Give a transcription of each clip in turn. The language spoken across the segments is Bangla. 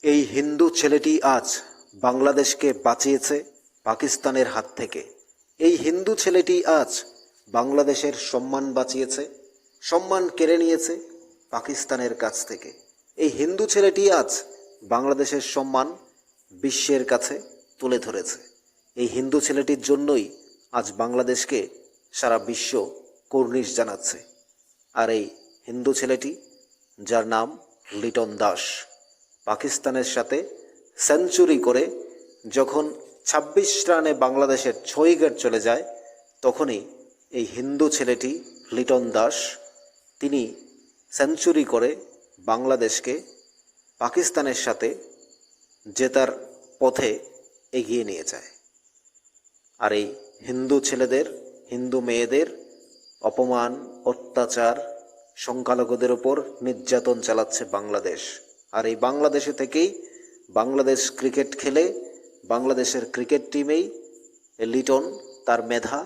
এই হিন্দু ছেলেটি আজ বাংলাদেশকে বাঁচিয়েছে পাকিস্তানের হাত থেকে। এই হিন্দু ছেলেটি আজ বাংলাদেশের সম্মান বাঁচিয়েছে, সম্মান কেড়ে নিয়েছে পাকিস্তানের কাছ থেকে। এই হিন্দু ছেলেটি আজ বাংলাদেশের সম্মান বিশ্বের কাছে তুলে ধরেছে। এই হিন্দু ছেলেটির জন্যই আজ বাংলাদেশকে সারা বিশ্ব কুর্নিশ জানাচ্ছে। আর এই হিন্দু ছেলেটি, যার নাম লিটন দাস, পাকিস্তানের সাথে সেঞ্চুরি করে যখন ২৬ রানে বাংলাদেশের ৬ উইকেট চলে যায়, তখনই এই হিন্দু ছেলেটি লিটন দাস তিনি সেঞ্চুরি করে বাংলাদেশকে পাকিস্তানের সাথে জেতার পথে এগিয়ে নিয়ে যায়। আর এই হিন্দু ছেলেদের, হিন্দু মেয়েদের অপমান, অত্যাচার, সংখ্যালঘুদের ওপর নির্যাতন চালাচ্ছে বাংলাদেশ। আর এই বাংলাদেশে থেকেই বাংলাদেশ ক্রিকেট খেলে, বাংলাদেশের ক্রিকেট টিমেই লিটন তার মেধা,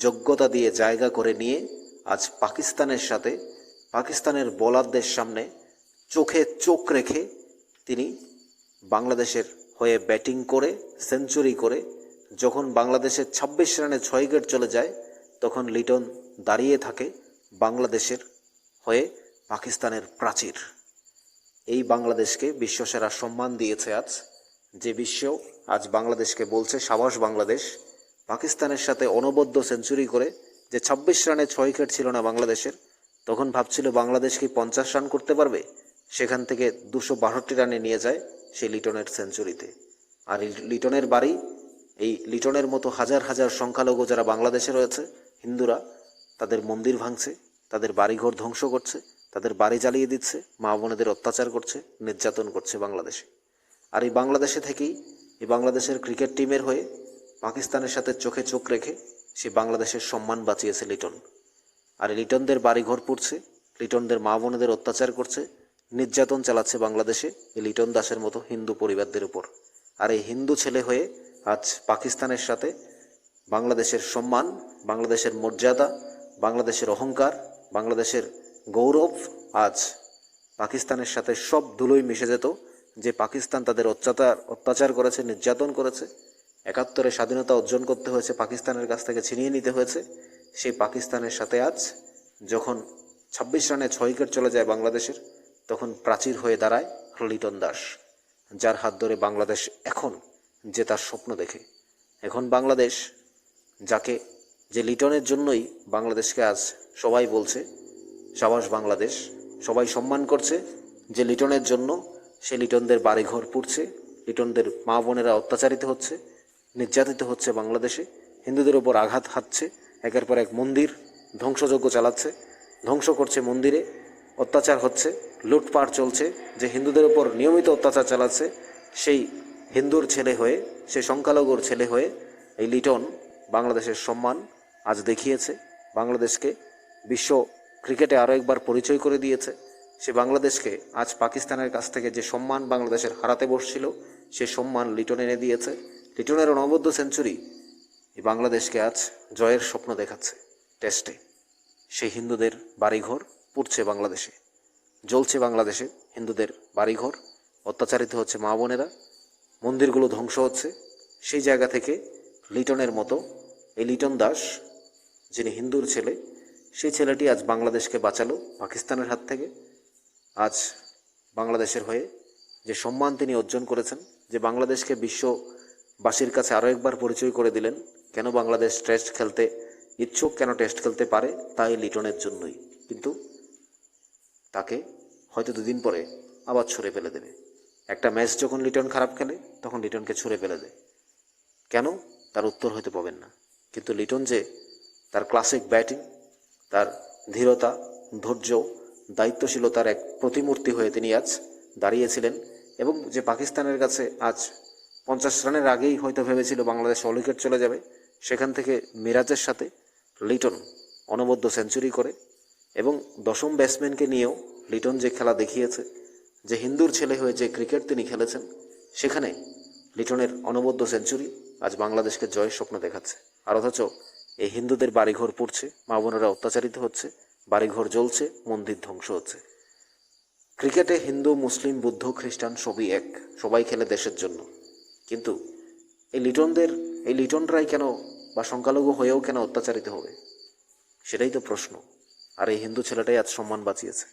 যোগ্যতা দিয়ে জায়গা করে নিয়ে আজ পাকিস্তানের সাথে, পাকিস্তানের বোলারদের সামনে চোখে চোখ রেখে তিনি বাংলাদেশের হয়ে ব্যাটিং করে সেঞ্চুরি করে যখন বাংলাদেশের ২৬ রানে ৬ উইকেট চলে যায়, তখন লিটন দাঁড়িয়ে থাকে বাংলাদেশের হয়ে পাকিস্তানের প্রাচীর। এই বাংলাদেশকে বিশ্বসেরা সম্মান দিয়েছে আজ, যে বিশ্ব আজ বাংলাদেশকে বলছে সাবাস বাংলাদেশ। পাকিস্তানের সাথে অনবদ্য সেঞ্চুরি করে, যে ২৬ রানে ৬ উইকেট ছিল না বাংলাদেশের, তখন ভাবছিল বাংলাদেশ কি ৫০ রান করতে পারবে, সেখান থেকে ২৬২ রানে নিয়ে যায় সেই লিটনের সেঞ্চুরিতে। আর লিটনের বাড়ি, এই লিটনের মতো হাজার হাজার সংখ্যালঘু যারা বাংলাদেশে রয়েছে, হিন্দুরা, তাদের মন্দির ভাঙছে, তাদের বাড়িঘর ধ্বংস করছে, তাদের বাড়ি জ্বালিয়ে দিচ্ছে, মা বোনেদের অত্যাচার করছে, নির্যাতন করছে বাংলাদেশে। আর এই বাংলাদেশে থেকেই এই বাংলাদেশের ক্রিকেট টিমের হয়ে পাকিস্তানের সাথে চোখে চোখ রেখে সে বাংলাদেশের সম্মান বাঁচিয়েছে লিটন। আর এই লিটনদের বাড়িঘর পুড়ছে, লিটনদের মা বোনেদের অত্যাচার করছে, নির্যাতন চালাচ্ছে বাংলাদেশে এই লিটন দাসের মতো হিন্দু পরিবারদের উপর। আর এই হিন্দু ছেলে হয়ে আজ পাকিস্তানের সাথে বাংলাদেশের সম্মান, বাংলাদেশের মর্যাদা, বাংলাদেশের অহংকার, বাংলাদেশের গৌরব আজ পাকিস্তানের সাথে সব ধুলোই মিশে যেত। যে পাকিস্তান তাদের অত্যাচার করেছে, নির্যাতন করেছে, ৭১ স্বাধীনতা অর্জন করতে হয়েছে, পাকিস্তানের কাছ থেকে ছিনিয়ে নিতে হয়েছে, সেই পাকিস্তানের সাথে আজ যখন ২৬ রানে ৬ উইকেট চলে যায় বাংলাদেশের, তখন প্রাচীর হয়ে দাঁড়ায় লিটন দাস, যার হাত ধরে বাংলাদেশ এখন জেতার স্বপ্ন দেখে। এখন বাংলাদেশ যাকে, যে লিটনের জন্যই বাংলাদেশকে আজ সবাই বলছে সাবাস বাংলাদেশ, সবাই সম্মান করছে, যে লিটনের জন্য সে লিটনদের বাড়িঘর পুড়ছে, লিটনদের মা বোনেরা অত্যাচারিত হচ্ছে, নির্যাতিত হচ্ছে বাংলাদেশে, হিন্দুদের ওপর আঘাত হানছে, একের পর এক মন্দির ধ্বংসযজ্ঞ চালাচ্ছে, ধ্বংস করছে মন্দিরে, অত্যাচার হচ্ছে, লুটপাট চলছে, যে হিন্দুদের ওপর নিয়মিত অত্যাচার চালাচ্ছে, সেই হিন্দুর ছেলে হয়ে, সে সংখ্যালঘুর ছেলে হয়ে এই লিটন বাংলাদেশের সম্মান আজ দেখিয়েছে, বাংলাদেশকে বিশ্ব ক্রিকেটে আরও একবার পরিচয় করে দিয়েছে। সে বাংলাদেশকে আজ পাকিস্তানের কাছ থেকে যে সম্মান বাংলাদেশের হারাতে বসছিল, সে সম্মান লিটন এনে দিয়েছে। লিটনের অনবদ্য সেঞ্চুরি এই বাংলাদেশকে আজ জয়ের স্বপ্ন দেখাচ্ছে টেস্টে। সেই হিন্দুদের বাড়িঘর পুড়ছে বাংলাদেশে, জ্বলছে বাংলাদেশে হিন্দুদের বাড়িঘর, অত্যাচারিত হচ্ছে মা বোনেরা, মন্দিরগুলো ধ্বংস হচ্ছে। সেই জায়গা থেকে লিটনের মতো এই লিটন দাস, যিনি হিন্দুর ছেলে, সেই ছেলেটি আজ বাংলাদেশকে বাঁচালো পাকিস্তানের হাত থেকে। আজ বাংলাদেশের হয়ে যে সম্মান তিনি অর্জন করেছেন, যে বাংলাদেশকে বিশ্ববাসীর কাছে আরও একবার পরিচয় করে দিলেন, কেন বাংলাদেশ টেস্ট খেলতে ইচ্ছুক, কেন টেস্ট খেলতে পারে, তাই লিটনের জন্যই। কিন্তু তাকে হয়তো ২ দিন পরে আবার ছুঁড়ে ফেলে দেবে। একটা ম্যাচ যখন লিটন খারাপ খেলে, তখন লিটনকে ছুঁড়ে ফেলে দেয়। কেন, তার উত্তর হয়তো পাবেন না। কিন্তু লিটন যে তার ক্লাসিক ব্যাটিং, তার ধীরতা, ধৈর্য, দায়িত্বশীলতার এক প্রতিমূর্তি হয়ে তিনি আজ দাঁড়িয়েছিলেন, এবং যে পাকিস্তানের কাছে আজ ৫০ রানের আগেই হয়তো ভেবেছিল বাংলাদেশ অল উইকেট চলে যাবে, সেখান থেকে মিরাজের সাথে লিটন অনবদ্য সেঞ্চুরি করে, এবং দশম ব্যাটসম্যানকে নিয়েও লিটন যে খেলা দেখিয়েছে, যে হিন্দুর ছেলে হয়ে যে ক্রিকেট তিনি খেলেছেন, সেখানে লিটনের অনবদ্য সেঞ্চুরি আজ বাংলাদেশকে জয়ের স্বপ্ন দেখাচ্ছে। আর অথচ এই হিন্দুদের বাড়িঘর পুড়ছে, মা বোনেরা অত্যাচারিত হচ্ছে, বাড়িঘর জ্বলছে, মন্দির ধ্বংস হচ্ছে। ক্রিকেটে হিন্দু মুসলিম বুদ্ধ খ্রিস্টান সবই এক, সবাই খেলে দেশের জন্য। কিন্তু এই লিটনরাই কেন বা সংখ্যালঘু হয়েও কেন অত্যাচারিত হবে, সেটাই তো প্রশ্ন। আর এই হিন্দু ছেলেটাই আজ সম্মান বাঁচিয়েছে।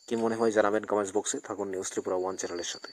কি মনে হয় জানাবেন কমেন্টস বক্সে। থাকুন নিউজ ত্রিপুরা 1 চ্যানেলের সাথে।